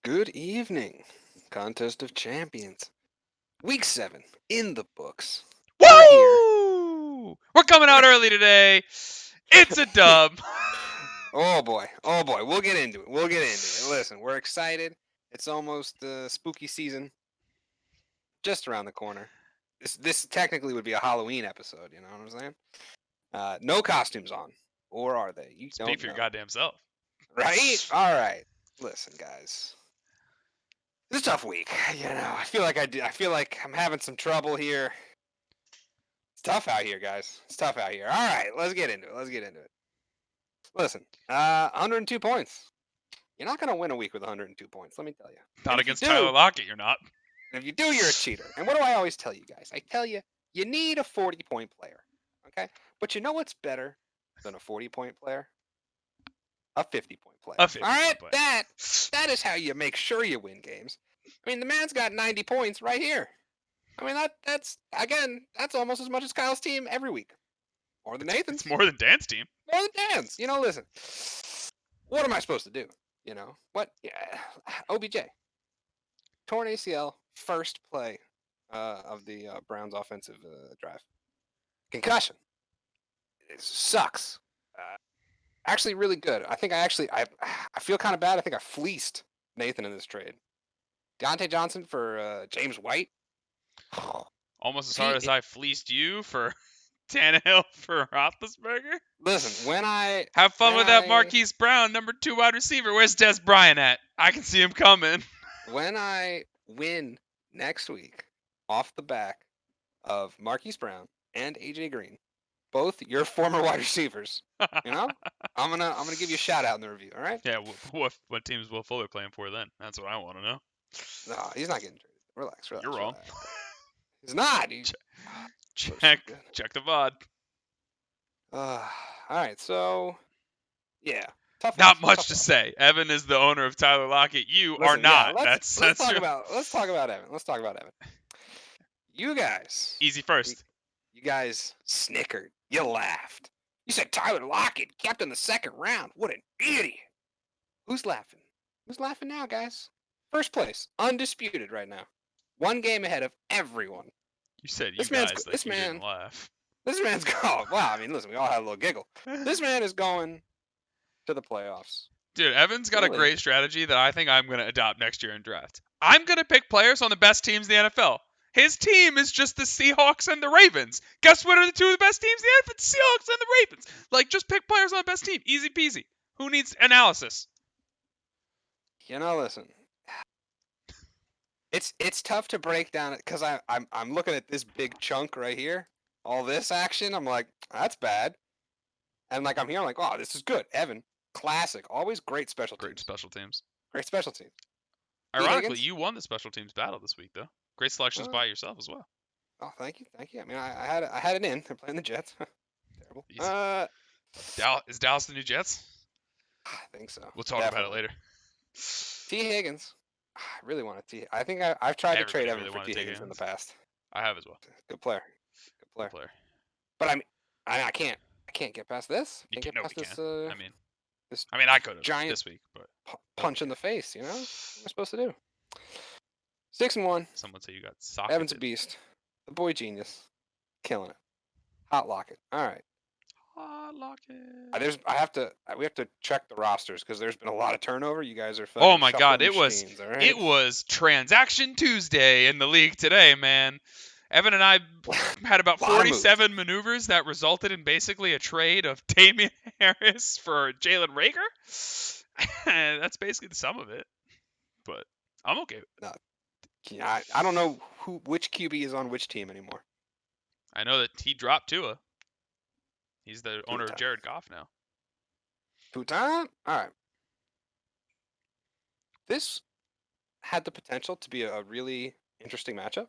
Good evening. Contest of Champions. Week 7 in the books. We're here. Woo! We're coming out early today. It's a dub. Oh boy. We'll get into it. Listen, we're excited. It's almost spooky season. Just around the corner. This technically would be a Halloween episode, you know what I'm saying? No costumes on. Or are they? You Speak don't for your know. goddamn self. Right? Alright. Listen, guys. It's a tough week. I feel like I'm having some trouble here. It's tough out here, guys. It's tough out here. All right, let's get into it. Listen, 102 points. You're not going to win a week with 102 points, let me tell you. Not against Tyler Lockett, you're not. And if you do, you're a cheater. And what do I always tell you guys? I tell you, you need a 40-point player, okay? But you know what's better than a 40-point player? A 50-point player. A 50-point All right, player. that is how you make sure you win games. I mean, the man's got 90 points right here. I mean, that's almost as much as Kyle's team every week. More than Nathan's. It's more than Dan's team. More than Dan's. Listen. What am I supposed to do? What? Yeah. OBJ. Torn ACL, first play of the Browns' offensive drive. Concussion. It sucks. Actually, really good. I think I feel kind of bad. I think I fleeced Nathan in this trade. Deontay Johnson for James White. Almost as hard as I fleeced you for Tannehill for Roethlisberger. Listen, have fun with that Marquise Brown, number 2 wide receiver. Where's Des Bryant at? I can see him coming. When I win next week off the back of Marquise Brown and AJ Green, both your former wide receivers, I'm gonna give you a shout out in the review. All right? Yeah. What team is Will Fuller playing for then? That's what I want to know. No, he's not getting traded. Relax. You're wrong. He's not. Check the VOD. All right, so yeah. Not much to say. Evan is the owner of Tyler Lockett. You are not. Yeah, let's talk about Evan. You guys. Easy first. You guys snickered. You laughed. You said Tyler Lockett kept in the second round. What an idiot. Who's laughing? Who's laughing now, guys? First place, undisputed right now. 1 game ahead of everyone. You said you didn't laugh. This man's going. Wow, I mean, listen, we all had a little giggle. This man is going to the playoffs. Dude, Evan's got a great strategy that I think I'm going to adopt next year in draft. I'm going to pick players on the best teams in the NFL. His team is just the Seahawks and the Ravens. Guess what are the 2 of the best teams in the NFL? The Seahawks and the Ravens. Like, just pick players on the best team. Easy peasy. Who needs analysis? Listen. It's tough to break down it because I'm looking at this big chunk right here. All this action, I'm like, that's bad. And like I'm here, I'm like, oh, this is good. Evan, classic. Always great special teams. Great special teams. Ironically, you won the special teams battle this week, though. Great selections by yourself as well. Oh, thank you. I mean, I had it in. They're playing the Jets. Terrible. Is Dallas the new Jets? I think so. We'll talk about it later. T. Higgins. I really want to I think I've tried to trade Evan for T. Higgins in the past. I have as well. Good player. But I can't get past this. I could have giant this week, but punch in the face. What am I supposed to do? 6-1. Someone say you got socketed. Evan's a beast. The boy genius. Killing it. Hot Lockett. All right. Hot Lockett. We have to check the rosters because there's been a lot of turnover. You guys are. Oh my God! It was Transaction Tuesday in the league today, man. Evan and I had about 47 maneuvers that resulted in basically a trade of Damian Harris for Jalen Reagor. That's basically the sum of it. But I'm okay with it. I don't know which QB is on which team anymore. I know that he dropped Tua. He's the owner of Jared Goff now. All right. This had the potential to be a really interesting matchup.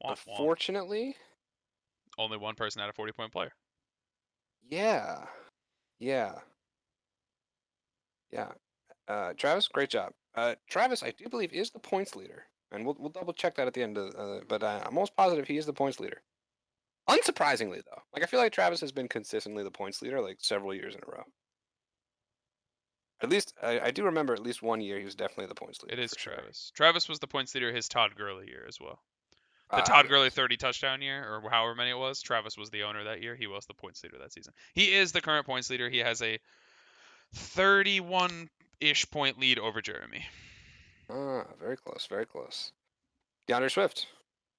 Unfortunately, only one person had a 40-point player. Yeah. Travis, great job. Travis, I do believe, is the points leader, and we'll double check that at the end of. But I'm almost positive he is the points leader. Unsurprisingly, though, I feel like Travis has been consistently the points leader several years in a row. At least I do remember at least one year he was definitely the points leader. It is for Travis. Sure. Travis was the points leader his Todd Gurley year as well. The Ah, Todd yes. Gurley 30 touchdown year, or however many it was, Travis was the owner that year. He was the points leader that season. He is the current points leader. He has a 31-ish point lead over Jeremy. Ah, very close, very close. DeAndre Swift.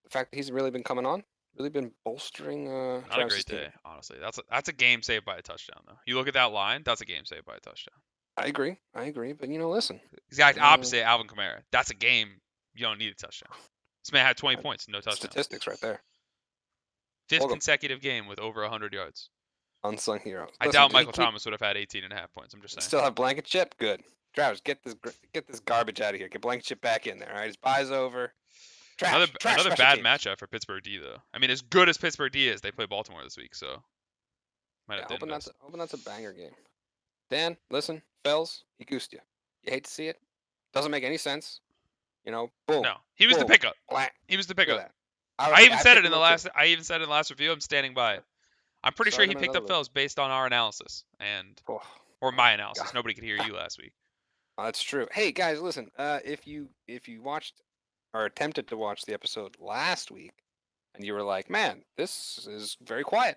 The fact that he's really been coming on, really been bolstering Not a Travis's great team. day, honestly. That's a game saved by a touchdown, though. You look at that line, that's a game saved by a touchdown. I agree. But listen. Exact opposite Alvin Kamara. That's a game you don't need a touchdown. This man had 20 points, no touchdown. Statistics right there. Fifth consecutive game with over 100 yards. Unsung hero. I doubt Michael Thomas would have had 18.5 points. I'm just saying. Still have blanket chip? Good. Travis, get this garbage out of here. Get blanket chip back in there. All right, his bye's over. Another bad matchup for Pittsburgh D, though. I mean, as good as Pittsburgh D is, they play Baltimore this week, so might have to invest. Hoping that's a banger game. Dan, listen, Fells, he goosed you. You hate to see it. Doesn't make any sense. Boom. No, he was the pickup. He was the pickup. I even said it in the last review. I'm standing by it. I'm pretty sure he picked up Fells based on our analysis or my analysis. God. Nobody could hear you last week. That's true. Hey guys, listen. If you watched or attempted to watch the episode last week, and you were like, "Man, this is very quiet,"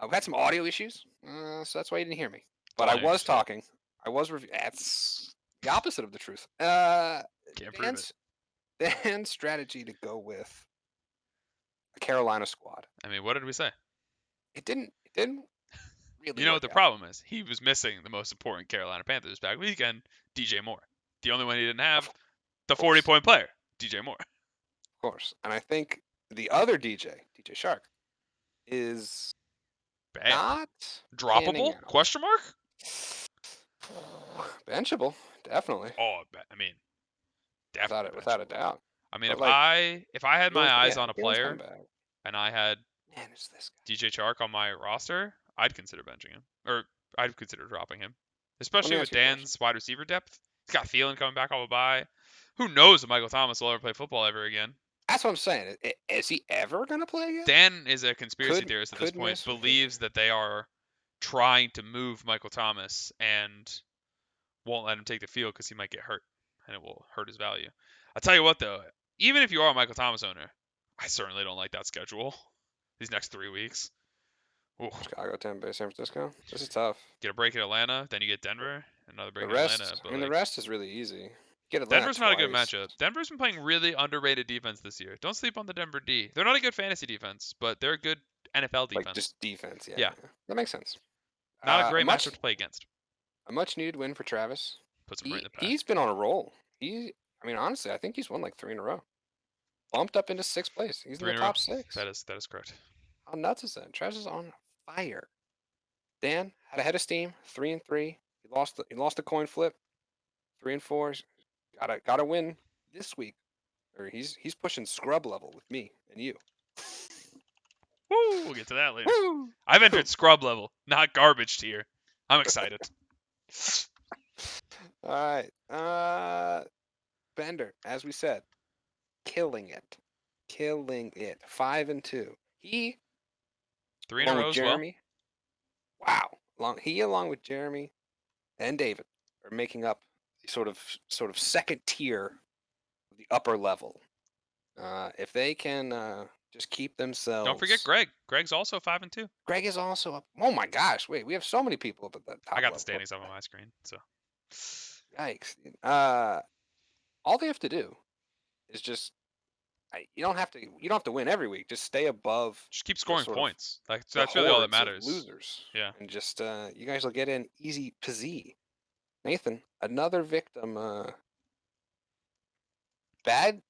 we had some audio issues, so that's why you didn't hear me. But I was talking. I was reviewing. That's the opposite of the truth. Can't prove it. Dan's strategy to go with a Carolina squad. I mean, what did we say? It didn't really. You know what the problem is? He was missing the most important Carolina Panthers back weekend, DJ Moore. The only one he didn't have, the 40-point player, DJ Moore. Of course. And I think the other DJ Shark, is bad. Not droppable? Question mark? Benchable, definitely. Oh, I mean, definitely without a doubt. I mean, if I had my eyes on a player and I had DJ Chark on my roster, I'd consider benching him, or I'd consider dropping him, especially with Dan's wide receiver depth. He's got Thielen coming back off a bye. Who knows if Michael Thomas will ever play football ever again? That's what I'm saying. Is he ever going to play again? Dan is a conspiracy theorist at this point, believes that they are trying to move Michael Thomas and won't let him take the field because he might get hurt, and it will hurt his value. I'll tell you what, though, even if you are a Michael Thomas owner, I certainly don't like that schedule these next 3 weeks. Ooh. Chicago, Tampa Bay, San Francisco. This is tough. Get a break in Atlanta, then you get Denver, another break in Atlanta. But the rest is really easy. Denver's not a good matchup. Denver's been playing really underrated defense this year. Don't sleep on the Denver D. They're not a good fantasy defense, but they're a good NFL defense. Like just defense, yeah. That makes sense. Not a great matchup to play against. A much-needed win for Travis. Puts him right in the pack. He's been on a roll. Honestly, I think he's won like 3 in a row. Bumped up into 6th place. He's in the top 6. That is correct. How nuts is that? Travis is on fire. Dan had a head of steam, 3-3. He lost the coin flip, 3-4. Gotta win this week, or he's pushing scrub level with me and you. Woo! We'll get to that later. Woo! I've entered scrub level, not garbage tier. I'm excited. All right, Bender, as we said, killing it. 5-2. He 3 in a row as Jeremy. Wow. Along with Jeremy and David are making up sort of second tier, the upper level. If they can just keep themselves. Don't forget Greg. Greg's also 5-2. Greg is also up. Oh my gosh! Wait, we have so many people up at that top. I got the standings up on my screen. So. Yikes! All they have to do is just. You don't have to win every week. Just stay above. Just keep scoring points. That's really all that matters. Losers. Yeah. And just you guys will get in easy peasy. Nathan, another victim. Bad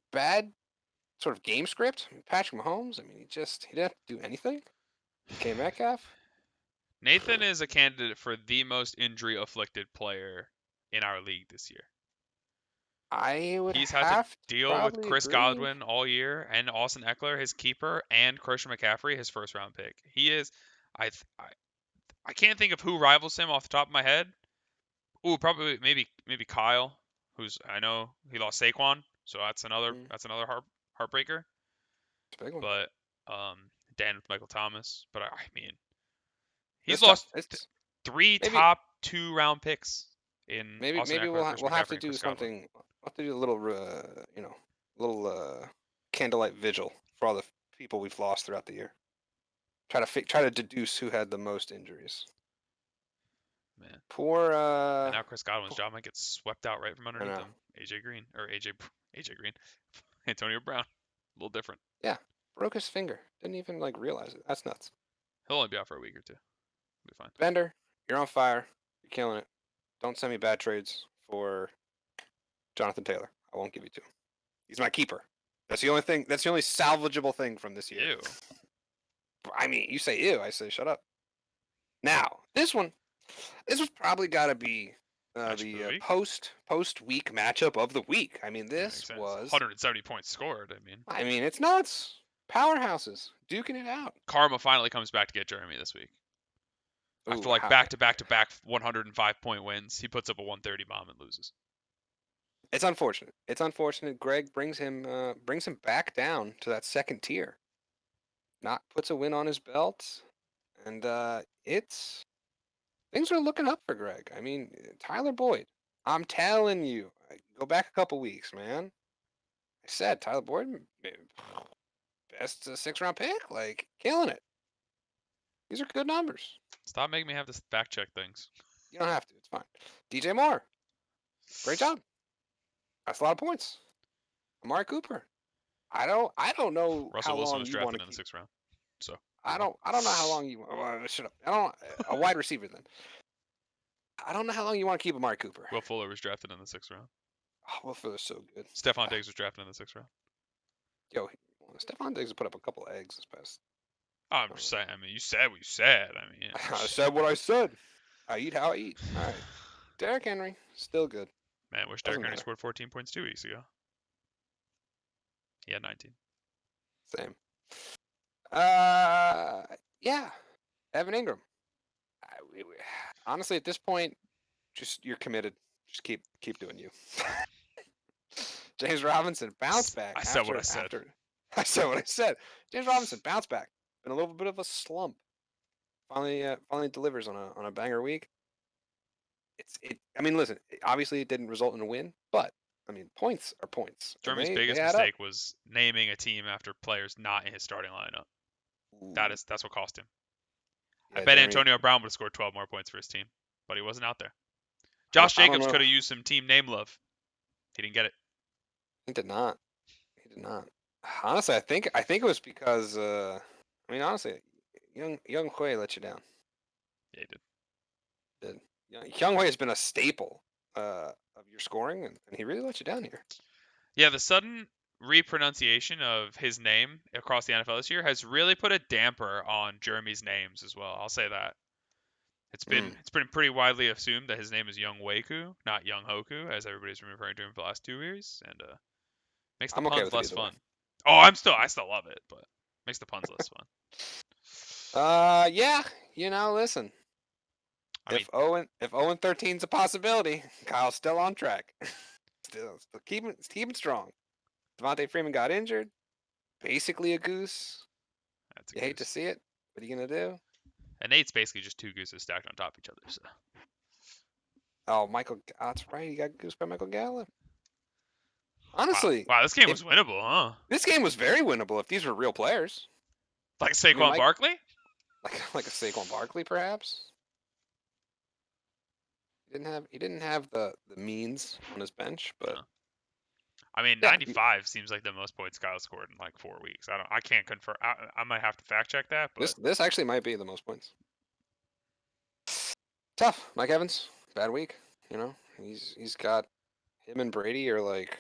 sort of game script. Patrick Mahomes. I mean, he didn't have to do anything. Came Metcalf. Nathan is a candidate for the most injury afflicted player in our league this year. He's had to deal with Chris Godwin all year, and Austin Eckler, his keeper, and Christian McCaffrey, his first-round pick. He is, I can't think of who rivals him off the top of my head. Ooh, probably maybe Kyle, I know he lost Saquon, so that's another heartbreaker. It's a big one. But Dan with Michael Thomas, but I mean, he's lost 3 top 2-round picks in Maybe Austin maybe Eckler, we'll Christian have McCaffrey, to and do Chris Godwin. something. We'll have to do a little candlelight vigil for all the people we've lost throughout the year. Try to deduce who had the most injuries. Man. Poor And now Chris Godwin's job might get swept out right from underneath know. him. AJ Green. Antonio Brown. A little different. Yeah, broke his finger. Didn't even like realize it. That's nuts. He'll only be out for a week or two. Be fine. Bender, you're on fire. You're killing it. Don't send me bad trades for Jonathan Taylor. I won't give you to him. He's my keeper. That's the only thing. That's the only salvageable thing from this year. Ew. I mean, you say ew. I say shut up. Now, this was probably got to be the post week matchup of the week. I mean, this was 170 points scored. I mean, it's nuts. Powerhouses duking it out. Karma finally comes back to get Jeremy this week. After like back to back 105-point wins, he puts up a 130 bomb and loses. It's unfortunate. It's unfortunate. Greg brings him back down to that second tier. Puts a win on his belt, and things are looking up for Greg. I mean, Tyler Boyd. I'm telling you, go back a couple weeks, man. I said Tyler Boyd, best 6th-round pick, like killing it. These are good numbers. Stop making me have to fact check things. You don't have to. It's fine. DJ Moore, great job. That's a lot of points. Amari Cooper. I don't know Russell how Wilson long was you drafted want to in the 6th round. So I don't know how long you shut up. I don't a wide receiver then. I don't know how long you want to keep Amari Cooper. Will Fuller was drafted in the 6th round. Oh, Will Fuller's so good. Stephon Diggs was drafted in the 6th round. Yo, Stephon Diggs has put up a couple of eggs this past. I'm just saying. You said what you said. I said what I said. I eat how I eat. All right. Derrick Henry, still good. Man, wish Derrick Henry scored 14 points 2 weeks ago. He had 19. Same. Yeah. Evan Ingram. Honestly, at this point, just you're committed. Just keep doing you. James Robinson bounce back. I said what I said. I said what I said. James Robinson bounce back. Been a little bit of a slump. Finally delivers on a banger week. I mean, listen. Obviously, it didn't result in a win, but I mean, points are points. Jeremy's biggest mistake was naming a team after players not in his starting lineup. Ooh. That's what cost him. Yeah, I bet Antonio Brown would have scored 12 more points for his team, but he wasn't out there. Josh Jacobs could have used some team name love. He didn't get it. He did not. Honestly, I think it was because honestly, Young Hui let you down. Yeah, he did. Young Hui has been a staple of your scoring, and he really let you down here. Yeah, the sudden repronunciation of his name across the NFL this year has really put a damper on Jeremy's names as well. I'll say that. It's been pretty widely assumed that his name is Young Weiku, not Young Hoku, as everybody's been referring to him for the last 2 years, and makes the puns less fun. Oh, I still love it, but makes the puns less fun. Yeah, listen. If 0-13 is a possibility, Kyle's still on track. still keeping strong. Devontae Freeman got injured. Basically a goose. You hate to see it. What are you gonna do? And Nate's basically just 2 gooses stacked on top of each other. So. Oh, that's right. You got goose by Michael Gallup. Honestly. Wow, this game was winnable, huh? This game was very winnable if these were real players. Like Saquon Barkley? Like a Saquon Barkley, perhaps. He didn't have the means on his bench, but. No. 95 seems like the most points Kyle scored in like 4 weeks. I can't confirm. I might have to fact check that. But this actually might be the most points. Tough, Mike Evans, bad week. He's got him and Brady are like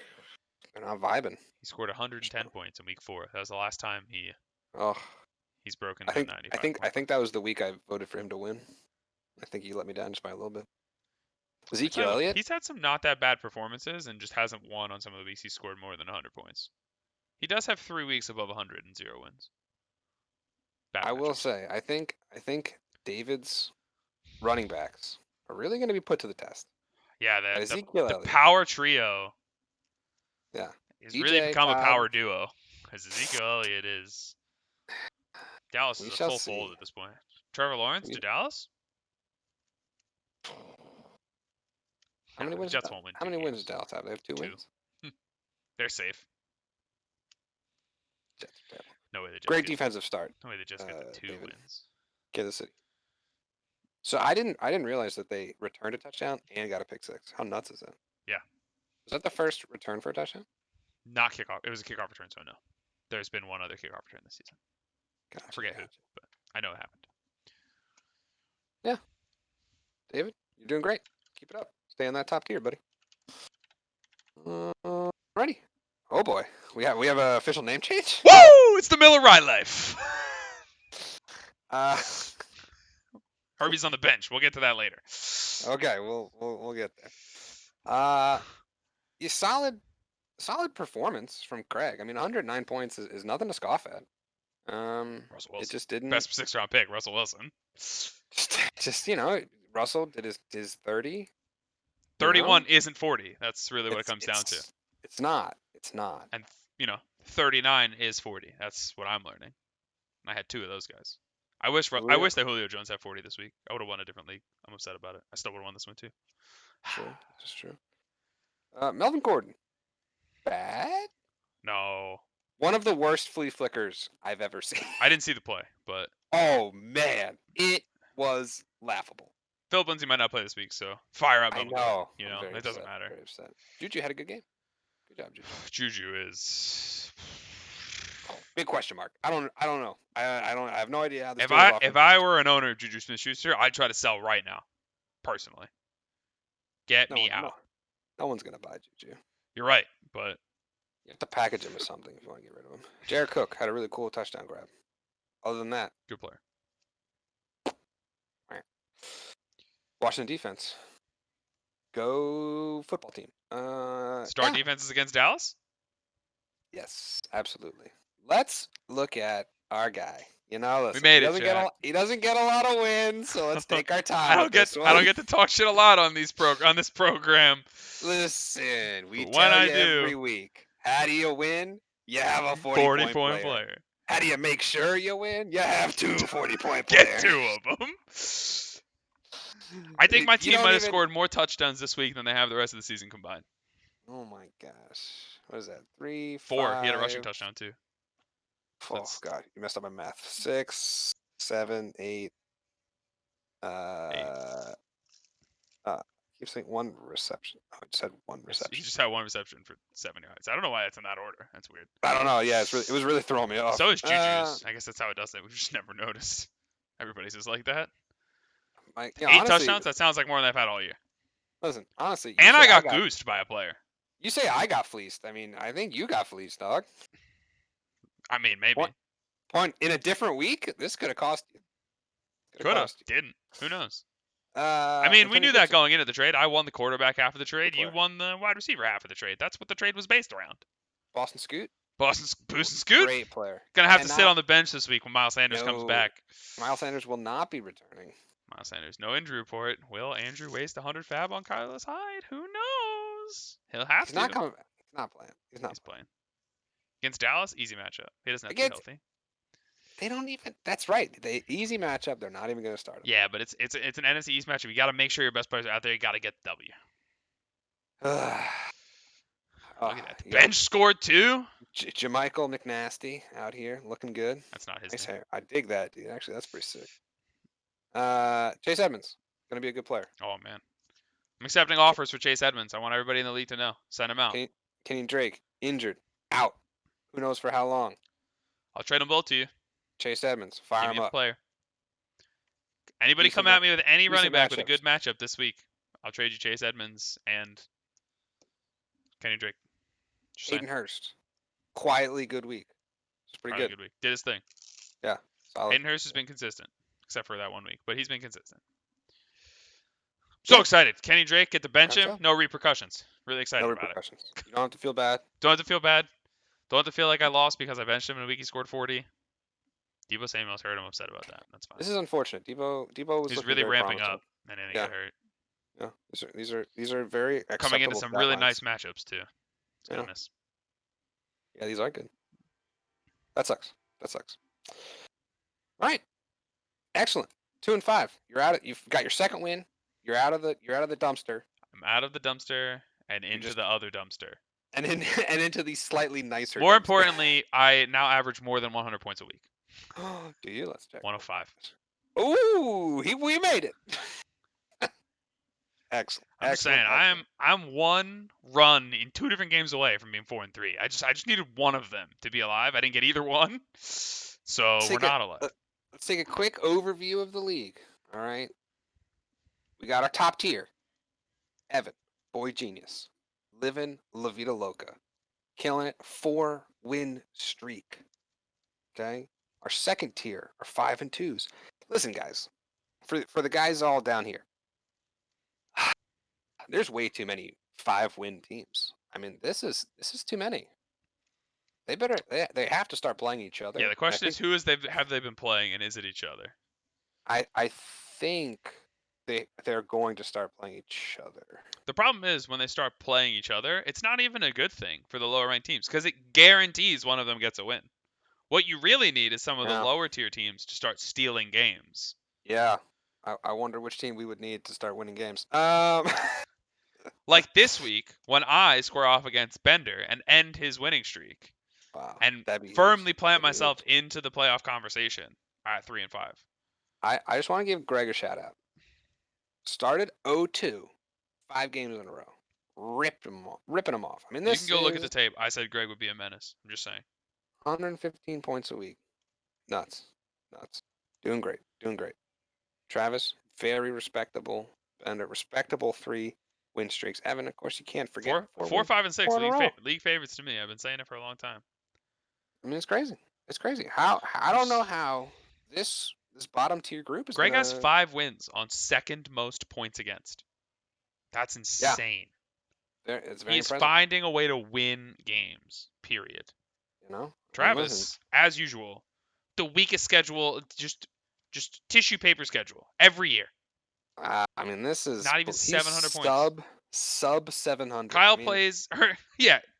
they're not vibing. He scored 110 points in week 4. That was the last time he's broken 95. I think that was the week I voted for him to win. I think he let me down just by a little bit. Ezekiel Elliott. He's had some not that bad performances and just hasn't won on some of the weeks he scored more than 100 points. He does have 3 weeks above 100 and 0 wins. I will say, I think David's running backs are really going to be put to the test. Yeah, the power trio. Yeah, he's really become a power duo because Ezekiel Elliott is. Dallas is a full fold at this point. Trevor Lawrence to Dallas. How many wins? Jets won't win. How many wins does Dallas have? They have 2 wins. They're safe. Jets are terrible. No way the Jets. Great defensive start. No way the Jets get the 2 wins. Kansas City. So I didn't realize that they returned a touchdown and got a pick six. How nuts is that? Yeah. Was that the first return for a touchdown? Not kickoff. It was a kickoff return, so no. There's been one other kickoff return this season. Gotcha, I forget who, but I know it happened. Yeah. David, you're doing great. Keep it up. Stay in that top tier, buddy. Ready? Oh boy, we have a official name change. Woo! It's the Miller Rye Life. Herby's on the bench. We'll get to that later. Okay, we'll get there. Solid performance from Craig. I mean, 109 points is nothing to scoff at. Russell Wilson. It just didn't. Best 6th-round pick, Russell Wilson. Just Russell did his 30. 31 isn't 40. That's really what it comes down to. It's not. And 39 is 40. That's what I'm learning. I had 2 of those guys. I wish that Julio Jones had 40 this week. I would have won a different league. I'm upset about it. I still would have won this one too. True. That's true. Melvin Gordon. Bad? No. One of the worst flea flickers I've ever seen. I didn't see the play, but oh man, it was laughable. Philip Lindsay might not play this week, so fire up. I know. It doesn't matter. Very upset. Juju had a good game. Good job, Juju. Juju is big question mark. I don't know. I have no idea how this. If I were an owner of Juju Smith-Schuster, I'd try to sell right now, personally. Get me out. No one's gonna buy Juju. You're right, but you have to package him with something if you want to get rid of him. Jared Cook had a really cool touchdown grab. Other than that, good player. Washington defense. Go football team. Start defenses against Dallas? Yes, absolutely. Let's look at our guy. Listen, we made it. He doesn't get a lot of wins, so let's take our time. I don't get to talk shit a lot on this program. Listen, we tell you every week. How do you win? You have a 40-point player. How do you make sure you win? You have 2 40-point players. Get 2 of them. I think my team might have scored more touchdowns this week than they have the rest of the season combined. Oh my gosh. What is that? 3, 4. 5. He had a rushing touchdown too. Oh God, you messed up my math. 6, 7, 8. Keep saying 1 reception. Oh, I just had 1 reception. He just had 1 reception for 7 yards. I don't know why it's in that order. That's weird. I don't know. Yeah, it was really throwing me off. So is Juju's. I guess that's how it does it. We've just never noticed. Everybody's just like that. 8 touchdowns? That sounds like more than I've had all year. Listen, honestly. And I got goosed by a player. You say I got fleeced. I mean, I think you got fleeced, dog. I mean, maybe. Point in a different week, this could have cost you. Could have. Didn't. Who knows? I mean, we knew that going into the trade. I won the quarterback half of the trade. You won the wide receiver half of the trade. That's what the trade was based around. Boston Scoot? Boost and Scoot? Great player. Gonna have to sit on the bench this week when Miles Sanders comes back. Miles Sanders will not be returning. Miles Sanders, no injury report. Will Andrew waste 100 fab on Carlos Hyde? Who knows? He'll have to. He's not coming back. He's not playing. He's playing. Against Dallas, easy matchup. He doesn't have to be healthy. They don't even. That's right. Easy matchup. They're not even going to start him. Yeah, but it's an NFC East matchup. You got to make sure your best players are out there. You got to get the W. Look at that. Bench scored 2. Jamichael McNasty out here looking good. That's not his nice name. Hair. I dig that, dude. Actually, that's pretty sick. Chase Edmonds going to be a good player. Oh man, I'm accepting offers for Chase Edmonds. I want everybody in the league to know. Send him out. Kenny Drake injured, out. Who knows for how long? I'll trade them both to you. Chase Edmonds, fire him up. Player. Anybody come at me with any running back with a good matchup this week, I'll trade you Chase Edmonds and Kenny Drake. Hayden Hurst, quietly good week. It's pretty good. Good week. Did his thing. Yeah, solid. Hayden Hurst has been consistent, except for that 1 week, but he's been consistent. So excited. Kenny Drake, get to bench him. No repercussions. Really excited about it. No repercussions. You don't have to feel bad. Don't have to feel bad. Don't have to feel like I lost because I benched him in a week he scored 40. Deebo Samuel's hurt. I'm upset about that. That's fine. This is unfortunate. Deebo was He's really ramping up, and then he got hurt. Yeah, these are very coming into some really nice matchups too. It's gonna miss. Yeah, these are good. That sucks. All right. Excellent. 2-5. You've got your second win. You're out of the dumpster. I'm out of the dumpster and into the other dumpster. And into the slightly nicer More dumpster. importantly, I now average more than 100 points a week. Do you? Let's check. 105. Ooh, we made it. Excellent. I'm just saying, I'm one run in 2 different games away from being 4-3. I just needed one of them to be alive. I didn't get either one, so we're not alive. Let's take a quick overview of the league. All right, we got our top tier. Evan, boy genius, living La Vida Loca, killing it, 4-win streak. Okay, our second tier are 5 and 2s. Listen, guys, for the guys all down here, there's way too many 5-win teams. I mean, this is too many. They have to start playing each other. Yeah, the question is, have they been playing, and is it each other? I think they're going to start playing each other. The problem is when they start playing each other, it's not even a good thing for the lower ranked teams because it guarantees one of them gets a win. What you really need is some of the lower tier teams to start stealing games. Yeah. I wonder which team we would need to start winning games. Like this week, when I square off against Bender and end his winning streak, wow, and firmly plant myself into the playoff conversation at 3 and 5. I just want to give Greg a shout out. Started 0-2, 5 games in a row, ripping them off. I mean, you can go look at the tape. I said Greg would be a menace. I'm just saying. 115 points a week, nuts. Doing great. Travis, very respectable, and a respectable 3 win streaks. Evan, of course, you can't forget 4, 5, and 6 league favorites to me. I've been saying it for a long time. I mean, it's crazy. How I don't know how this bottom tier group is. Greg has 5 wins on second most points against. That's insane. Yeah. It's very He's impressive. finding a way to win games. Period. I Travis, as usual, the weakest schedule, just tissue paper schedule every year. I mean, this is not even 700 points. Sub 700. Kyle plays,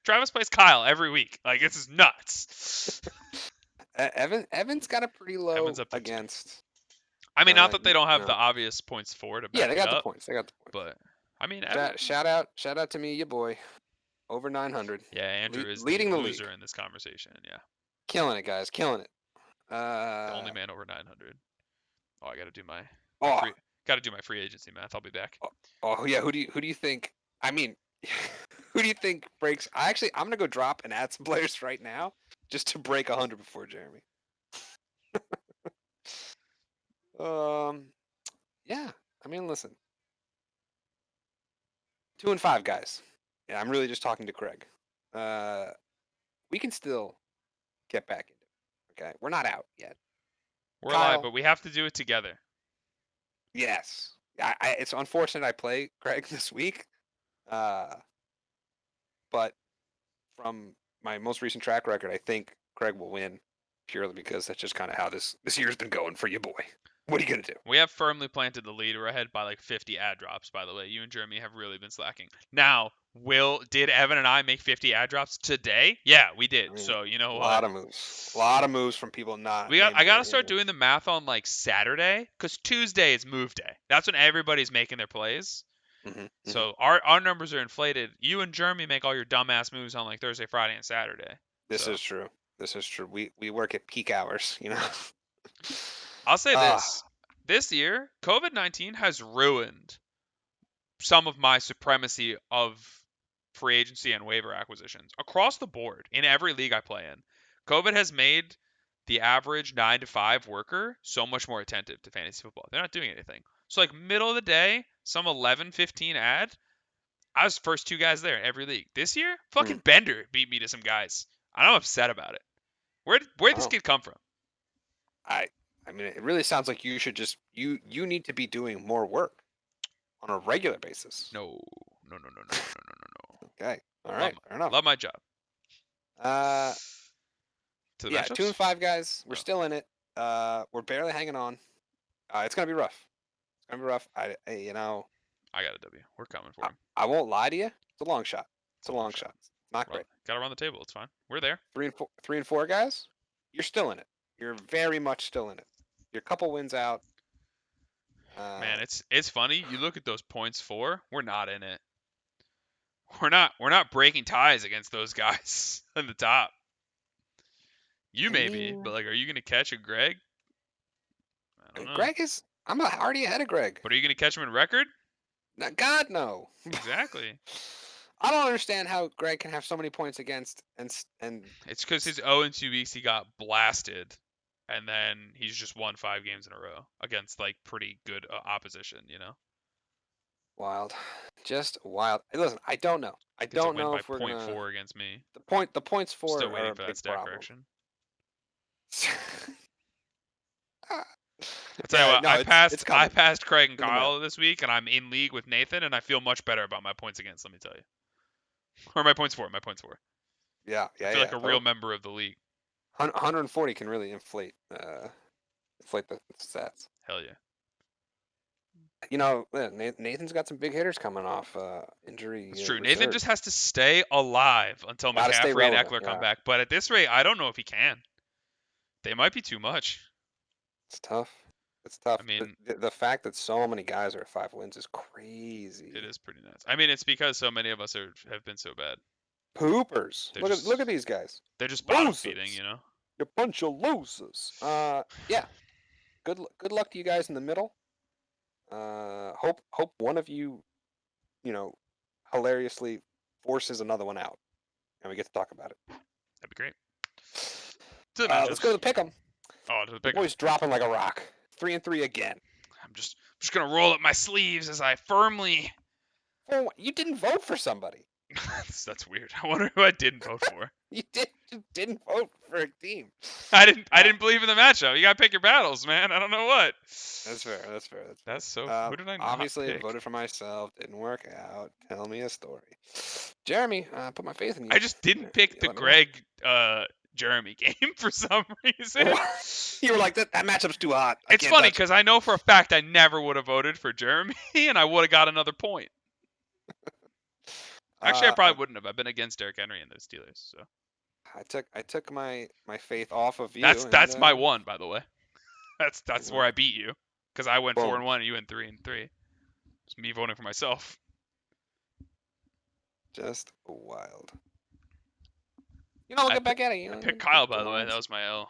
Travis plays Kyle every week. Like, this is nuts. Evan's got a pretty low against. I mean, not that they don't have the obvious points for it. Yeah, they got the points. But I mean, shout out to me, your boy, over 900. Yeah, Andrew is leading the loser league in this conversation. Yeah, killing it, guys, killing it. The only man over 900. Oh, I got to do my free agency math. I'll be back. Oh yeah, who do you think? I mean, who do you think breaks? I'm gonna go drop and add some players right now just to break 100 before Jeremy. Yeah. I mean, listen. 2 and 5 guys. Yeah, I'm really just talking to Craig. We can still get back into it. Okay, we're not out yet. We're alive, but we have to do it together. Yes. It's unfortunate I play Craig this week, but from my most recent track record, I think Craig will win purely because that's just kind of how this year's been going for you, boy. What are you going to do? We have firmly planted the lead. We're ahead by like 50 ad drops, by the way. You and Jeremy have really been slacking. Now, did Evan and I make 50 ad drops today? Yeah, we did. I mean, so, you know what? A lot of moves from people not. I got to start doing the math on like Saturday because Tuesday is move day. That's when everybody's making their plays. So our numbers are inflated. You and Jeremy make all your dumbass moves on like Thursday, Friday, and Saturday. This is true. We work at peak hours, you know. I'll say this. This year, COVID-19 has ruined some of my supremacy of free agency and waiver acquisitions across the board in every league I play in. COVID has made the average 9-to-5 worker so much more attentive to fantasy football. They're not doing anything. So like middle of the day, some 11-15 ad, I was first 2 guys there in every league. This year, fucking Bender beat me to some guys. I'm upset about it. Where'd this kid come from? I mean, it really sounds like you should just you need to be doing more work on a regular basis. No. Okay, all right, fair enough. Love my job. Yeah, 2 and 5 guys. We're still in it. We're barely hanging on. It's gonna be rough. I got a W. We're coming for him. I won't lie to you. It's a long shot. It's not great. Gotta run the table. It's fine. We're there. 3 and 4 guys. You're still in it. You're very much still in it. You're a couple wins out. Man, it's funny. You look at those points for. We're not in it. We're not breaking ties against those guys in the top. You I may be, mean, but like, are you gonna catch a Greg? I don't know. Greg is. I'm already ahead of Greg. But are you gonna catch him in record? God no. Exactly. I don't understand how Greg can have so many points against and. It's because his 0-2 weeks he got blasted, and then he's just won 5 games in a row against like pretty good opposition. Wild, just wild. Hey, listen, I don't know. I Gets a don't win know by if we're gonna 0.4 against me. the points for Still are waiting a for that big stat problem. correction. I'll tell you what, no, I it's passed Craig and in the mail. Kyle this week, and I'm in league with Nathan, and I feel much better about my points against. Let me tell you, or my points for. Yeah, I feel like a real member of the league. 140 can really inflate the stats. Hell yeah. Nathan's got some big hitters coming off injury. It's true. Reserve. Nathan just has to stay alive until Gotta stay McCaffrey and relevant, Eckler come yeah. back. But at this rate, I don't know if he can. They might be too much. It's tough. It's tough. I mean, the fact that so many guys are at 5 wins is crazy. it is pretty nuts. I mean, it's because so many of us have been so bad. Poopers. They're Look at these guys. They're just bottom feeding, You're a bunch of losers. Yeah. Good luck to you guys in the middle. Hope one of you, hilariously forces another one out, and we get to talk about it. That'd be great. Let's go to the pick'em. Oh, to the The pick'em. boy's dropping like a rock. 3-3 again. I'm just gonna roll up my sleeves as I firmly. Oh, you didn't vote for somebody. That's weird. I wonder who I didn't vote for. You didn't vote for a team. I didn't believe in the matchup. You gotta pick your battles, man. I don't know what. That's fair. That's so. Who did I not obviously pick? voted for myself. Didn't work out. Tell me a story. Jeremy, put my faith in you. I just didn't pick the Greg Jeremy game for some reason. You were like, that matchup's too hot. It's funny because I know for a fact I never would have voted for Jeremy, and I would have got another point. Actually, I probably wouldn't have. I've been against Derrick Henry and the Steelers, so. I took my faith off of you. That's my one, by the way. That's where I beat you, because I went 4-1 and you went 3-3. It's me voting for myself. Just wild. I'll get back at it. I picked Kyle, by the way. That was my L.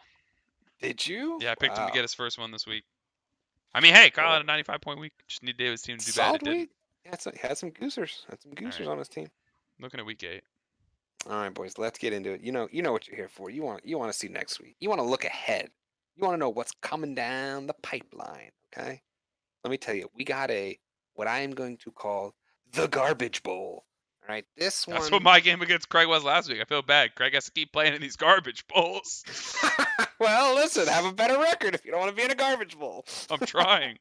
Did you? Yeah, I picked him to get his first one this week. I mean, hey, Kyle had a 95-point week. Just need David's team to do bad. It didn't. He had some goosers. On his team. Looking at week 8. All right, boys, let's get into it. You know what you're here for. You want to see next week. You want to look ahead. You want to know what's coming down the pipeline. Okay. Let me tell you, we got what I am going to call the garbage bowl. All right, That's what my game against Craig was last week. I feel bad. Craig has to keep playing in these garbage bowls. Well, listen, have a better record if you don't want to be in a garbage bowl. I'm trying.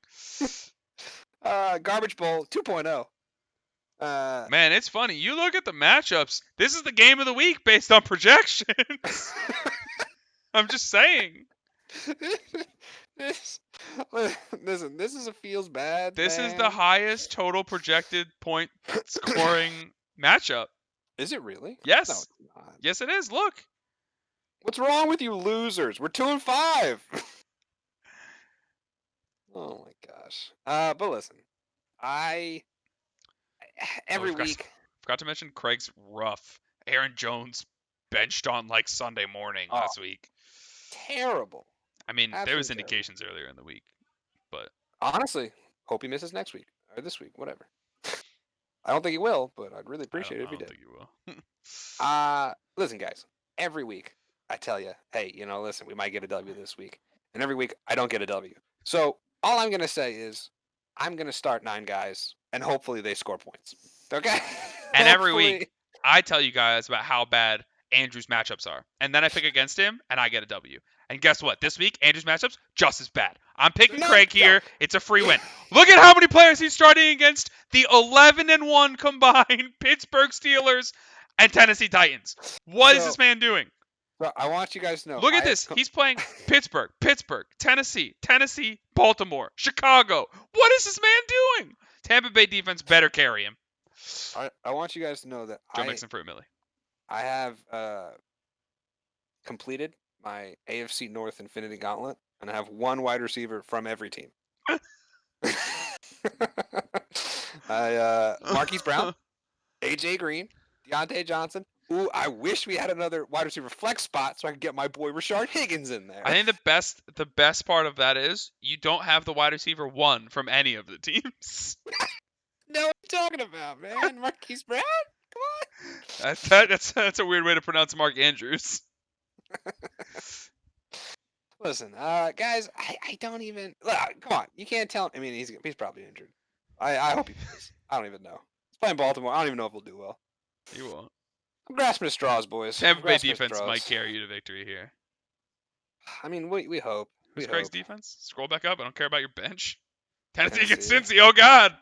Garbage bowl 2.0. Man, it's funny. You look at the matchups. This is the game of the week based on projections. I'm just saying. Listen, this is a feels bad. This is the highest total projected point scoring matchup. Is it really? Yes. No, it's not. Yes, it is. Look. What's wrong with you losers? We're 2-5. Oh my gosh. But listen, every week. Forgot to mention Craig's rough. Aaron Jones benched on like Sunday morning last week. Terrible. I mean, there was indications earlier in the week, but honestly, hope he misses next week or this week, whatever. I don't think he will, but I'd really appreciate it if he did. I don't think he will. Listen, guys. Every week, I tell you, hey, listen, we might get a W this week, and every week I don't get a W. So all I'm gonna say is, I'm gonna start 9 guys, and hopefully they score points. Okay. And every week, I tell you guys about how bad Andrew's matchups are, and then I pick against him, and I get a W. And guess what? This week, Andrew's matchups just as bad. I'm picking Craig here. It's a free win. Look at how many players he's starting against the 11-1 combined Pittsburgh Steelers and Tennessee Titans. What is this man doing? So I want you guys to know. Look at this. He's playing Pittsburgh, Tennessee, Baltimore, Chicago. What is this man doing? Tampa Bay defense better carry him. I want you guys to know that Joe Mixon for a milli. I have completed my AFC North Infinity Gauntlet, and I have 1 wide receiver from every team. Marquise Brown, AJ Green, Deontay Johnson. Ooh, I wish we had another wide receiver flex spot so I could get my boy Rashard Higgins in there. I think the best part of that is you don't have the wide receiver 1 from any of the teams. No, what are you talking about, man? Marquise Brown? Come on. That's a weird way to pronounce Mark Andrews. Listen, guys, I don't even look. Come on, you can't tell. I mean, he's probably injured. I hope he plays. I don't even know. He's playing Baltimore. I don't even know if he'll do well. He won't. I'm grasping at straws, boys. Tampa Bay defense might carry you to victory here. I mean, we hope. Who's Craig's defense? Scroll back up. I don't care about your bench. Tennessee against Cincy. Oh God.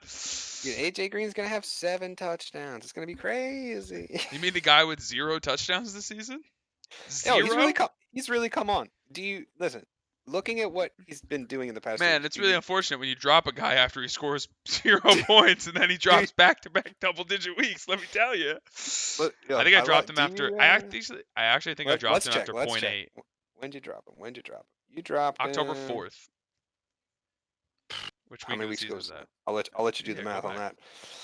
Dude, AJ Green's gonna have 7 touchdowns. It's gonna be crazy. You mean the guy with 0 touchdowns this season? 0? No, he's really come on. Do you listen? Looking at what he's been doing in the past, man, it's really unfortunate when you drop a guy after he scores 0 points and then he drops back-to-back double-digit weeks. Let me tell you. I think I dropped him after. I actually think I dropped him after 0.8. When'd you drop him? You dropped October 4th. Which how many weeks ago was that? I'll let you do the math on that.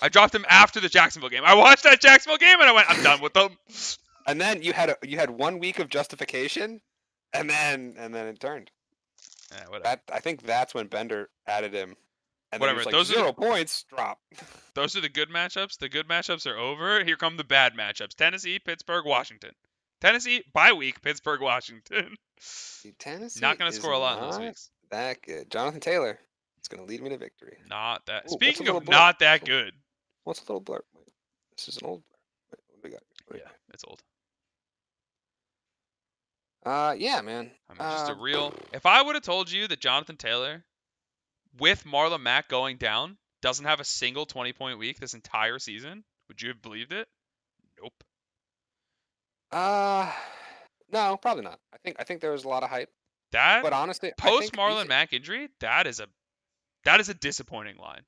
I dropped him after the Jacksonville game. I watched that Jacksonville game and I went, I'm done with them. And then you had 1 week of justification, and then it turned. Yeah, whatever. I think that's when Bender added him. And whatever. Those 0 points drop. Those are the good matchups. The good matchups are over. Here come the bad matchups: Tennessee, Pittsburgh, Washington. Tennessee bye week. Pittsburgh, Washington. Tennessee not going to score a lot in those weeks. That good. Jonathan Taylor. It's going to lead me to victory. Not that. Ooh, speaking of not that good. What's a little blur? Wait, this is an old blur. Wait, what do we got? Yeah, it's old. Yeah, man. I mean, just a real. If I would have told you that Jonathan Taylor, with Marlon Mack going down, doesn't have a single 20-point week this entire season, would you have believed it? Nope. No, probably not. I think there was a lot of hype. But honestly, post Marlon Mack injury, that is a disappointing line.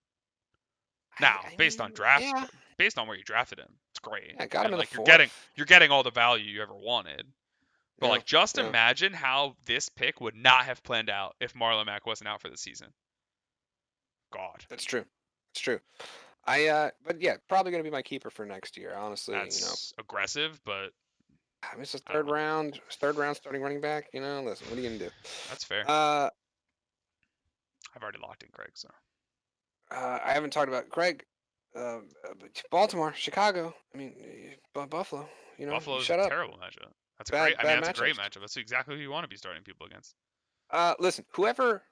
Now, based on where you drafted him, it's great. Yeah, got him in like the 4th. you're getting all the value you ever wanted. But imagine how this pick would not have planned out if Marlon Mack wasn't out for the season. God. That's true. It's true. But yeah, probably gonna be my keeper for next year. Honestly, that's aggressive, but I mean, it's a third round starting running back. Listen, what are you gonna do? That's fair. I've already locked in Craig, so. I haven't talked about Craig. Baltimore, Chicago. I mean, Buffalo. Buffalo's shut a up. Terrible matchup. That's a great matchup. That's exactly who you want to be starting people against. Listen, whoever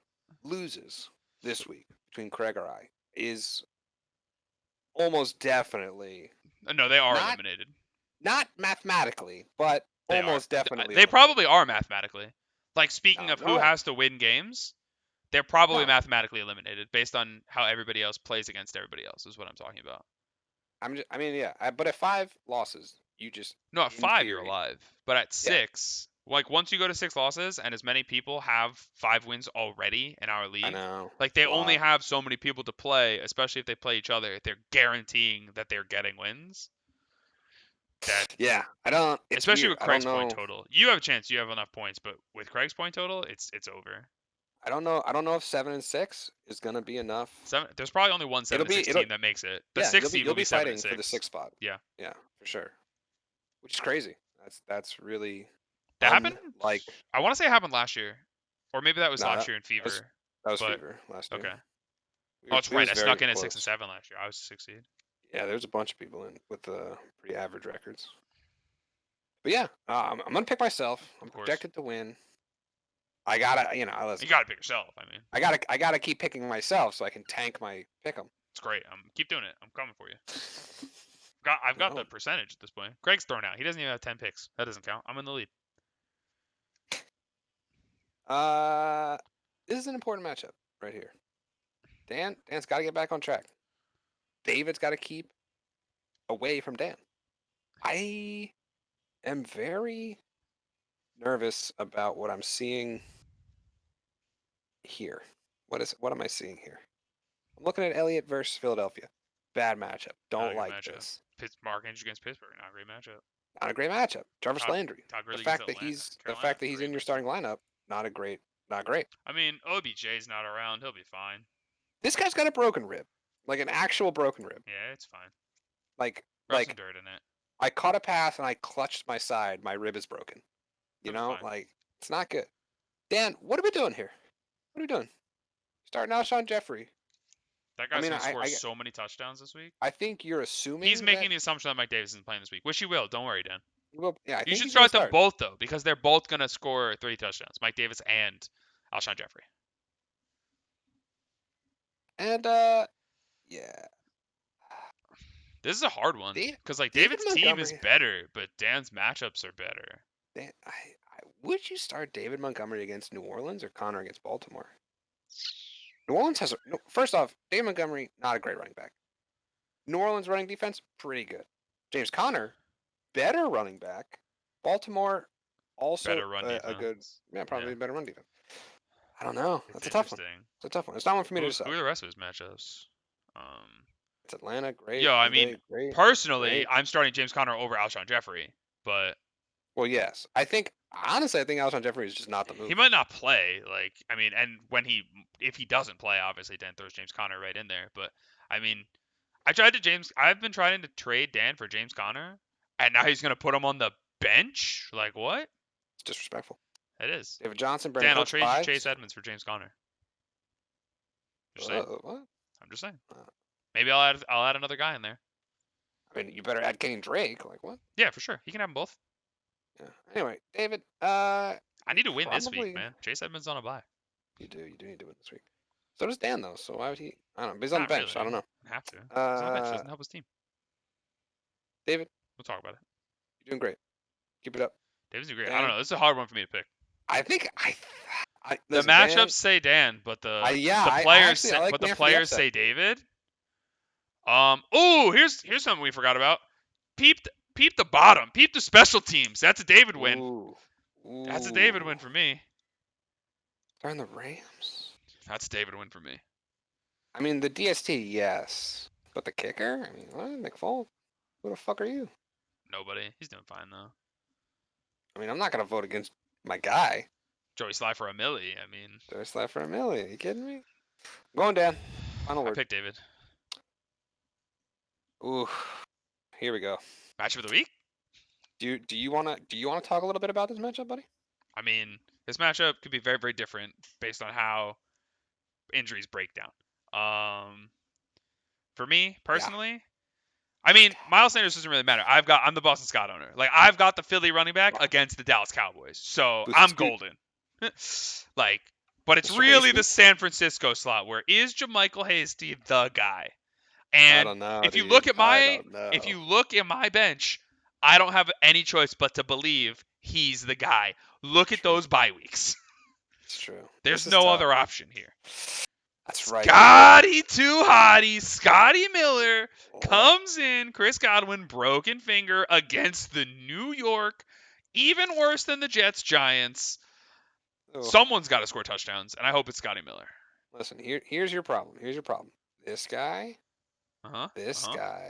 loses this week between Craig or I is almost definitely. No, they are eliminated. Not mathematically, but almost definitely. They probably are mathematically. Like, speaking of who has to win games, they're probably mathematically eliminated based on how everybody else plays against everybody else, is what I'm talking about. But at 5 losses, you just. No, at 5 you're alive. But at 6, like, once you go to 6 losses, and as many people have 5 wins already in our league, I know. Like, they only have so many people to play, especially if they play each other. They're guaranteeing that they're getting wins. I don't. Especially with Craig's point total. You have a chance. You have enough points, but with Craig's point total, it's over. I don't know if 7 and 6 is gonna be enough. There's probably only one 7 and 6 team that makes it. The 6 seed will be 7 and 6. For the 6th spot. Yeah, for sure. Which is crazy. That's really. That happened. Like, I want to say it happened last year, or maybe that was last year in Fever. That was Fever last year. Okay. That's right. I snuck in at 6 and 7 last year. I was 6 seed. Yeah, there's a bunch of people in with pretty average records. But yeah, I'm gonna pick myself. I'm projected to win. I gotta, listen. You gotta pick yourself. I mean, I gotta keep picking myself so I can tank my pick 'em. It's great. Keep doing it. I'm coming for you. I've got the percentage at this point. Craig's thrown out. He doesn't even have 10 picks. That doesn't count. I'm in the lead. This is an important matchup right here. Dan's got to get back on track. David's got to keep away from Dan. I am very nervous about what I'm seeing here. What am I seeing here? I'm looking at Elliott versus Philadelphia. Bad matchup. Don't like this. Mark Andrews against Pittsburgh. Not a great matchup. Not a great matchup. Jarvis Landry. The fact that he's in your starting lineup, not great. I mean, OBJ's not around. He'll be fine. This guy's got a broken rib, like an actual broken rib. Yeah, it's fine. Like Rub some dirt in it. I caught a pass and I clutched my side. My rib is broken. You know, fine. like it's not good. Dan, what are we doing here? What are we doing? Starting Alshon Jeffrey. That guy's gonna score so many touchdowns this week. I think you're assuming he's making the assumption that Mike Davis isn't playing this week, which he will. Don't worry, Dan. Well, yeah, I think you should start them both though, because they're both gonna score 3 touchdowns. Mike Davis and Alshon Jeffrey. And yeah. This is a hard one because like David's team is better, but Dan's matchups are better. Dan, would you start David Montgomery against New Orleans or Connor against Baltimore? New Orleans has first off, David Montgomery not a great running back. New Orleans running defense pretty good. James Conner better running back. Baltimore also better run defense. A good probably better run defense. I don't know. That's a tough one. It's a tough one. It's not one for me to decide. Who are the rest of his matchups? It's Atlanta, great. Yo, I mean, personally, I'm starting James Conner over Alshon Jeffrey, but well, yes, I think Alshon Jeffrey is just not the move. He might not play, like I mean, and if he doesn't play, obviously Dan throws James Conner right in there. But I mean, I've been trying to trade Dan for James Conner, and now he's gonna put him on the bench. Like what? It's disrespectful. It is. David Johnson, Dan, I'll trade you Chase Edmonds for James Conner. Just saying. What? I'm just saying. Maybe I'll add another guy in there. I mean, you better add Kenny Drake. Like what? Yeah, for sure. He can have them both. Yeah. Anyway, David. I need to win this week, man. Chase Edmonds on a bye. You do need to win this week. So does Dan though. So why would he? I don't know. But he's on the bench. Really. I don't know. Have to. He's on the bench. Doesn't help his team. David. We'll talk about it. You're doing great. Keep it up. David's doing great. Dan, I don't know. This is a hard one for me to pick. I think the matchups say Dan, but the players say David. Oh, here's something we forgot about. Peep the bottom. Peep the special teams. That's a David win. Ooh. That's a David win for me. They're in the Rams. That's a David win for me. I mean, the DST, yes, but the kicker. I mean, what? McFall? Who the fuck are you? Nobody. He's doing fine though. I mean, I'm not gonna vote against my guy. Joey Sly for a milli. I mean. Joey Sly for a milli. Are you kidding me? I'm going, Dan. Final word. I picked David. Ooh, here we go. Matchup of the week. Do you wanna talk a little bit about this matchup, buddy? I mean, this matchup could be very, very different based on how injuries break down. For me personally, I mean, Miles Sanders doesn't really matter. I'm the Boston Scott owner. Like I've got the Philly running back against the Dallas Cowboys, so I'm golden. But it's really the San Francisco slot where is JaMychal Hasty the guy? And I don't know, if you look at my bench, I don't have any choice but to believe he's the guy. Look at those bye weeks. It's true. There's no other option here. That's right. Scotty too hottie. Scotty Miller comes in. Chris Godwin, broken finger against the New York. Even worse than the Jets Giants. Ugh. Someone's got to score touchdowns, and I hope it's Scotty Miller. Listen, here's your problem. This guy. This guy.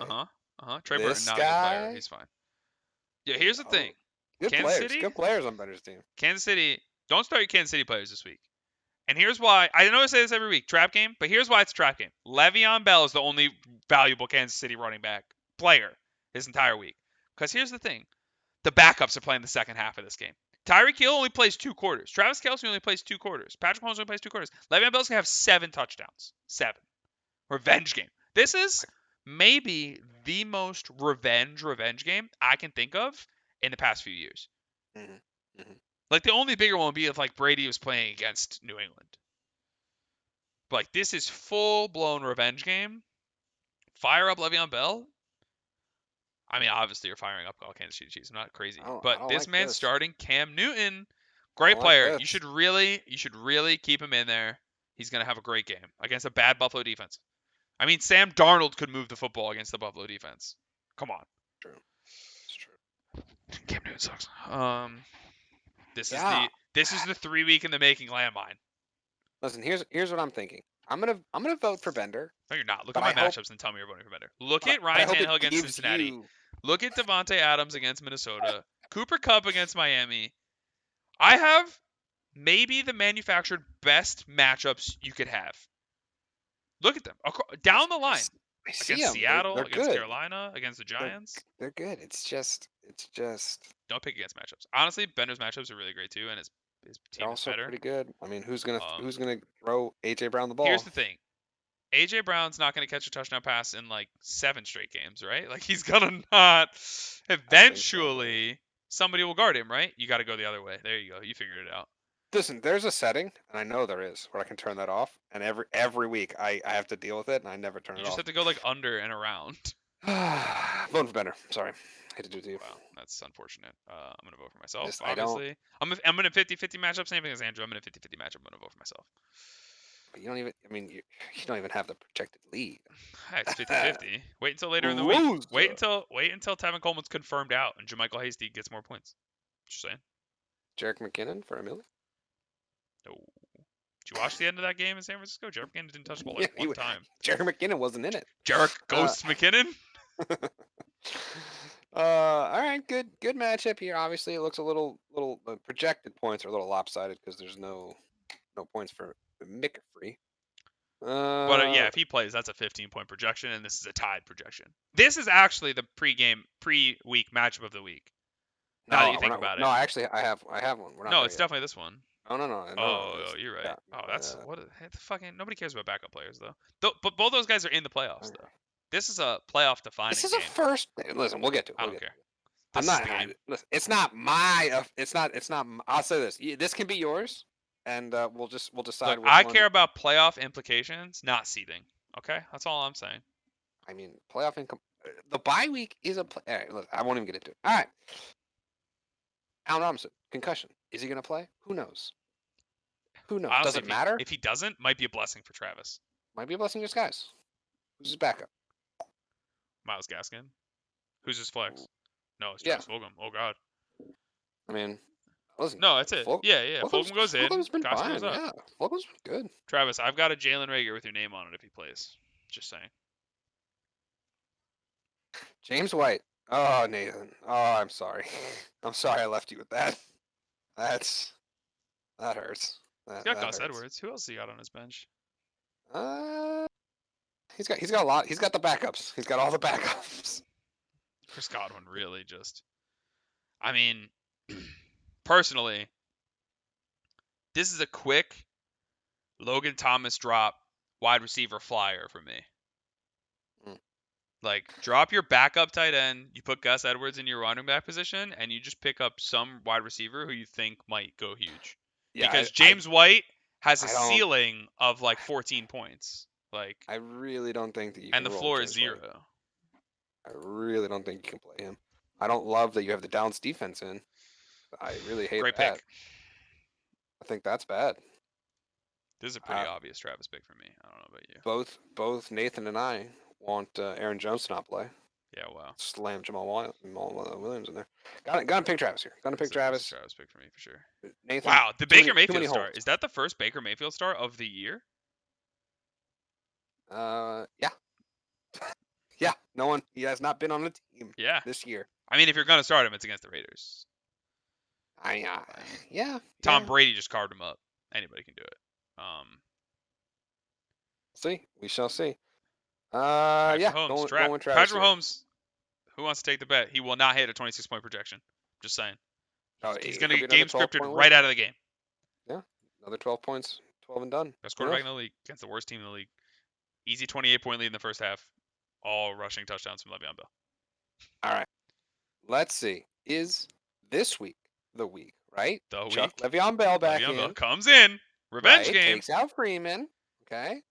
Trey Burton, not a good player. He's fine. Yeah, here's the thing. Good players on Better's team. Kansas City, don't start your Kansas City players this week. And here's why. I know I say this every week, trap game, but here's why it's a trap game. Le'Veon Bell is the only valuable Kansas City running back player this entire week. Because here's the thing. The backups are playing the second half of this game. Tyreek Hill only plays 2 quarters. Travis Kelce only plays 2 quarters. Patrick Mahomes only plays 2 quarters. Le'Veon Bell's going to have 7 touchdowns. 7. Revenge game. This is maybe the most revenge game I can think of in the past few years. Mm-hmm. Mm-hmm. Like, the only bigger one would be if, like, Brady was playing against New England. But, like, this is full-blown revenge game. Fire up Le'Veon Bell. I mean, obviously, you're firing up all Kansas City Chiefs. I'm not crazy. But this man's starting Cam Newton. Great player. You should really keep him in there. He's going to have a great game against a bad Buffalo defense. I mean, Sam Darnold could move the football against the Buffalo defense. Come on. True. It's true. Cam Newton sucks. This is the 3 week in the making landmine. Listen, here's what I'm thinking. I'm gonna vote for Bender. No, you're not. Look at my matchups and tell me you're voting for Bender. Look at Ryan Tannehill against Cincinnati. Look at Devontae Adams against Minnesota. Cooper Kupp against Miami. I have maybe the manufactured best matchups you could have. Look at them down the line I see against them. Seattle, They're against good. Carolina, against the Giants. They're good. It's just. Don't pick against matchups. Honestly, Bender's matchups are really great too, and his They're team is also better. pretty good. I mean, who's gonna throw AJ Brown the ball? Here's the thing. AJ Brown's not going to catch a touchdown pass in like 7 straight games, right? Like he's gonna not. Eventually, somebody will guard him, right? You got to go the other way. There you go. You figured it out. Listen, there's a setting, and I know there is, where I can turn that off, and every week I have to deal with it, and I never turn it off. You just have to go like under and around. Voting for Bender. Sorry, I hate to do it to you. Wow, that's unfortunate. I'm gonna vote for myself. Just, obviously, I'm in a 50-50 matchup. Same thing as Andrew. I'm in a 50-50 matchup. I'm gonna vote for myself. But you don't even. I mean, you don't even have the projected lead. It's 50-50. Wait until later in the week. Loser. Wait until Tevin Coleman's confirmed out and Jermichael Hasty gets more points. Just saying. Jerick McKinnon for Emily? No. Did you watch the end of that game in San Francisco? Jerick McKinnon didn't touch the ball like one time. Jerick McKinnon wasn't in it. Jerick Ghost McKinnon? All right, good matchup here. Obviously, it looks a little the projected points are a little lopsided because there's no points for McAfee. But yeah, if he plays, that's a 15-point projection, and this is a tied projection. This is actually the pre-week matchup of the week. Now that you think about it. No, actually, I have one. We're not no, it's definitely this one. No. Oh, you're right. Yeah, that's fucking nobody cares about backup players though. But both those guys are in the playoffs though. This is a playoff defining. This is game. a first. Listen, we'll get to it. I don't care. I'm not. Listen, it's not my. It's not. I'll say this. This can be yours, and we'll decide. Look, I care about playoff implications, not seeding. Okay, that's all I'm saying. I mean, playoff income. The bye week is a. All right, look, I won't even get into it. All right. Allen Robinson, concussion. Is he going to play? Who knows? Honestly, does it matter? If he doesn't, might be a blessing for Travis. Might be a blessing in disguise. Who's his backup? Myles Gaskin. Who's his flex? No, it's Travis Fulgham. Oh God. I mean, listen. No, that's it. Yeah. Fulgham goes in. Fulgham's been Gaskin fine. goes up. Yeah, Fulgham's been good. Travis, I've got a Jalen Reagor with your name on it if he plays. Just saying. James White. Oh, Nathan. Oh, I'm sorry. I'm sorry I left you with that. That hurts. He's got Gus Edwards. Who else he got on his bench? He's got a lot. He's got the backups. He's got all the backups. Chris Godwin really just. I mean, personally, this is a quick Logan Thomas drop wide receiver flyer for me. Like, drop your backup tight end, you put Gus Edwards in your running back position, and you just pick up some wide receiver who you think might go huge. Yeah, because James White has a ceiling of like 14 points. Like, I really don't think that you can. And the floor is 0. I really don't think you can play him. I don't love that you have the Downs defense in. I really hate Great that. Pick. I think that's bad. This is a pretty obvious Travis pick for me. I don't know about you. Both Nathan and I want Aaron Jones to not play. Yeah, wow. Slam Jamal Williams in there. Got to pick Travis here. Got to pick Travis. Travis pick for me for sure. Nathan, wow, the Baker Mayfield start. Is that the first Baker Mayfield start of the year? Yeah. Yeah. No one. He has not been on the team. Yeah. This year. I mean, if you're gonna start him, it's against the Raiders. Yeah. Tom Brady just carved him up. Anybody can do it. See, we shall see. Patrick Mahomes. Who wants to take the bet? He will not hit a 26-point projection. Just saying. He's going to get game scripted right out of the game. Yeah, another 12 points, 12 and done. Best quarterback in the league against the worst team in the league. Easy 28-point lead in the first half. All rushing touchdowns from Le'Veon Bell. All right. Let's see. Is this week the week, right? Chuck Le'Veon Bell back in. Bell comes in. Revenge game. Takes out Freeman. Okay.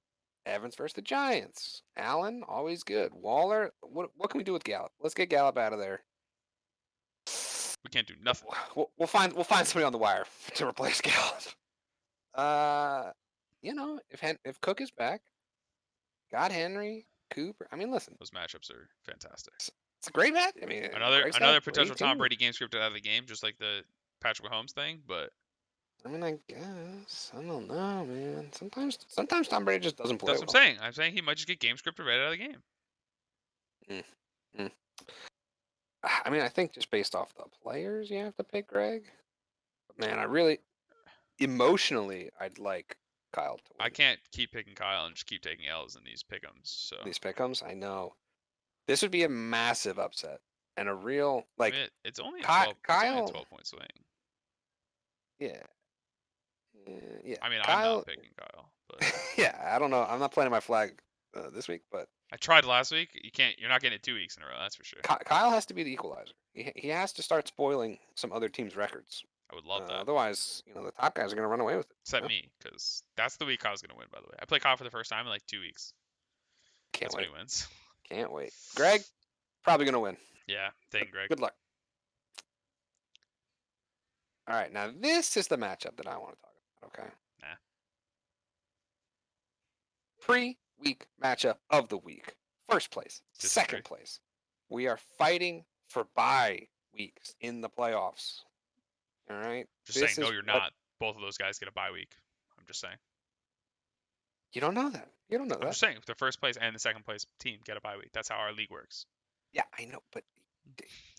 Evans versus the Giants. Allen, always good. Waller, what can we do with Gallup? Let's get Gallup out of there. We can't do nothing. We'll find somebody on the wire to replace Gallup. If Cook is back, got Henry, Cooper. I mean, listen. Those matchups are fantastic. It's a great match. I mean, another potential Tom Brady game scripted out of the game, just like the Patrick Mahomes thing, but. I mean, I guess. I don't know, man. Sometimes Tom Brady just doesn't play. That's what I'm saying. I'm saying he might just get game scripted right out of the game. I mean, I think just based off the players, you have to pick Greg. But man, I really, emotionally, I'd like Kyle to win. I can't keep picking Kyle and just keep taking L's in these pick'ems. So These pick'ems, I know. This would be a massive upset and a real like. I mean, it's only a Kyle, 12-point swing. yeah, yeah. I mean, I'm Kyle, not picking Kyle, but yeah. I don't know. I'm not planting my flag this week, but I tried last week. You're not getting it 2 weeks in a row. That's for sure. Kyle has to be the equalizer. He has to start spoiling some other teams' records. I would love that. Otherwise, the top guys are going to run away with it. Except me, because that's the week Kyle's going to win, by the way. I play Kyle for the first time in like 2 weeks. Can't that's wait. when he wins. Can't wait. Greg, probably going to win. Yeah, thank you, Greg. Good luck. All right, now this is the matchup that I want to talk about, okay? Nah. Pre-week matchup of the week. First place, Disagree. second place. We are fighting for bye weeks in the playoffs. All right? Just saying, no, you're not. Both of those guys get a bye week. I'm just saying. You don't know that. You don't know that. I'm just saying, the first place and the second place team get a bye week. That's how our league works. Yeah, I know, but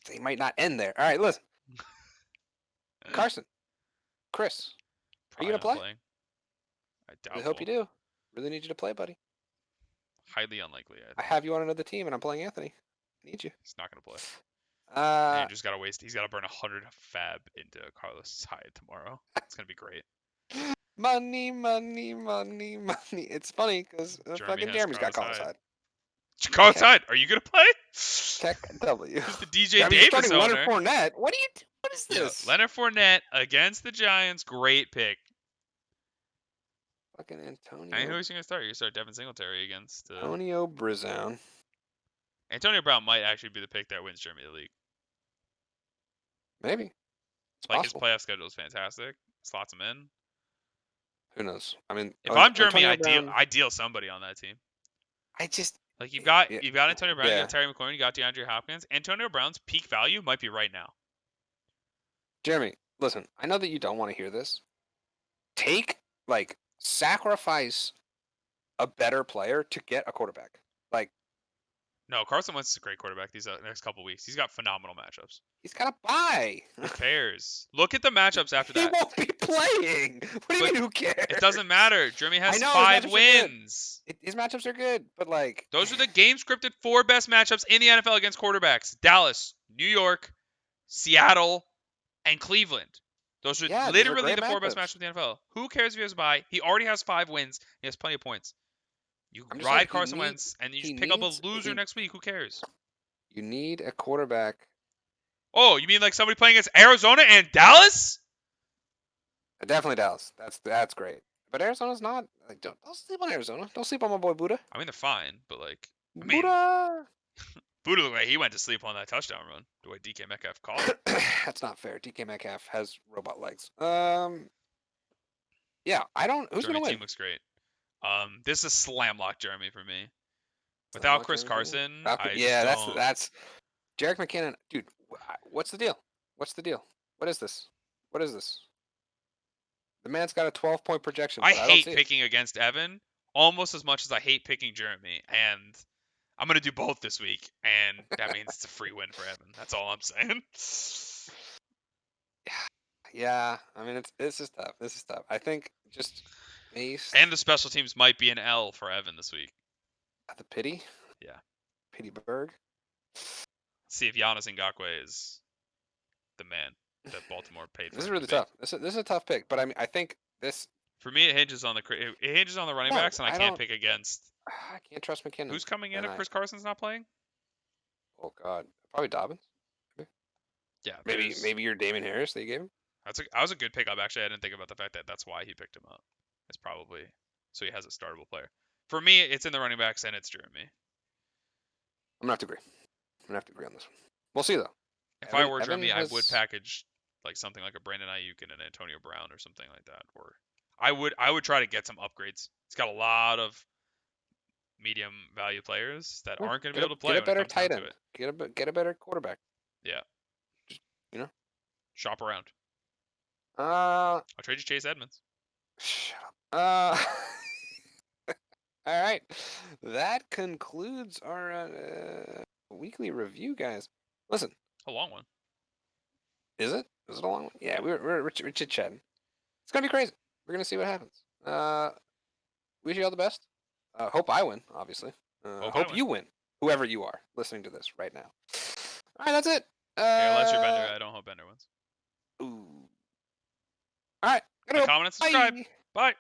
they might not end there. All right, listen. Carson, Chris, are you going to play? Playing. I doubt. I hope you do. Really need you to play, buddy. Highly unlikely. I have you on another team, and I'm playing Anthony. I need you. He's not going to play. And just got to waste. He's got to burn 100 fab into Carlos' hide tomorrow. It's going to be great. Money, money, money, money. It's funny because fucking Jeremy's got Carlos' hide. Carlos' hide. Are you going to play? Check W. Who's the DJ Davis owner? Leonard Fournette. What is this? Leonard Fournette against the Giants. Great pick. Fucking Antonio. I mean, who is he going to start? You're going to start Devin Singletary against Antonio Brown. Antonio Brown might actually be the pick that wins Jeremy the league. Maybe. It's like possible. His playoff schedule is fantastic. Slots him in. Who knows? I mean, if I'm Jeremy, I deal somebody on that team. Like you've got Antonio Brown, you got Terry McLaurin, you got DeAndre Hopkins. Antonio Brown's peak value might be right now. Jeremy, listen, I know that you don't want to hear this. Sacrifice a better player to get a quarterback. No, Carson Wentz is a great quarterback these next couple weeks. He's got phenomenal matchups. He's got a bye. Who cares? Look at the matchups after that. He won't be playing. What do you mean, who cares? It doesn't matter. Jeremy has 5 wins. His matchups are good, but those are the game-scripted 4 best matchups in the NFL against quarterbacks. Dallas, New York, Seattle, and Cleveland. Those are literally the 4 best matchups in the NFL. Who cares if he has a bye? He already has 5 wins. He has plenty of points. You ride Carson Wentz, and you just pick up a loser next week. Who cares? You need a quarterback. Oh, you mean like somebody playing against Arizona and Dallas? Definitely Dallas. That's great. But Arizona's not. Don't sleep on Arizona. Don't sleep on my boy Buddha. I mean, they're fine, but Buddha. Buddha looked like he went to sleep on that touchdown run. The way DK Metcalf called it. That's not fair. DK Metcalf has robot legs. Yeah, I don't. Who's gonna win? Team looks great. This is a slam lock, Jeremy, for me. Without Chris Carson, that's Jerick McKinnon, dude. What's the deal? What is this? The man's got a 12-point projection. I hate picking against Evan almost as much as I hate picking Jeremy, and I'm gonna do both this week, and that means it's a free win for Evan. That's all I'm saying. Yeah, I mean this is tough. I think just. And the special teams might be an L for Evan this week. The pity? Yeah. Pittsburgh. See if Giannis Ngakoue is the man that Baltimore paid for. This is really tough. This is a tough pick, but I think this. For me, it hinges on the running backs, and I can't pick against. I can't trust McKinnon. Who's coming in if Chris Carson's not playing? Oh God, probably Dobbins. Maybe. Yeah. Maybe your Damon Harris that you gave him. That was a good pickup. Actually, I didn't think about the fact that that's why he picked him up. It's probably so he has a startable player. For me, it's in the running backs and it's Jeremy. I'm gonna have to agree. On this one. We'll see though. If I were Jeremy, I would package like something like a Brandon Ayuk and an Antonio Brown or something like that. Or I would try to get some upgrades. He's got a lot of medium value players that aren't going to be able to play. Get a better tight end. Get a better quarterback. Yeah. Just, shop around. I'll trade you Chase Edmonds. Shut up. All right. That concludes our weekly review, guys. Listen. A long one. Is it? Is it a long one? Yeah, we're chit-chatting. It's going to be crazy. We're going to see what happens. Wish you all the best. Hope I win, obviously. Hope you win, whoever you are listening to this right now. All right, that's it. Unless you're Bender, I don't hope Bender wins. Ooh. All right. Comment and subscribe. Bye.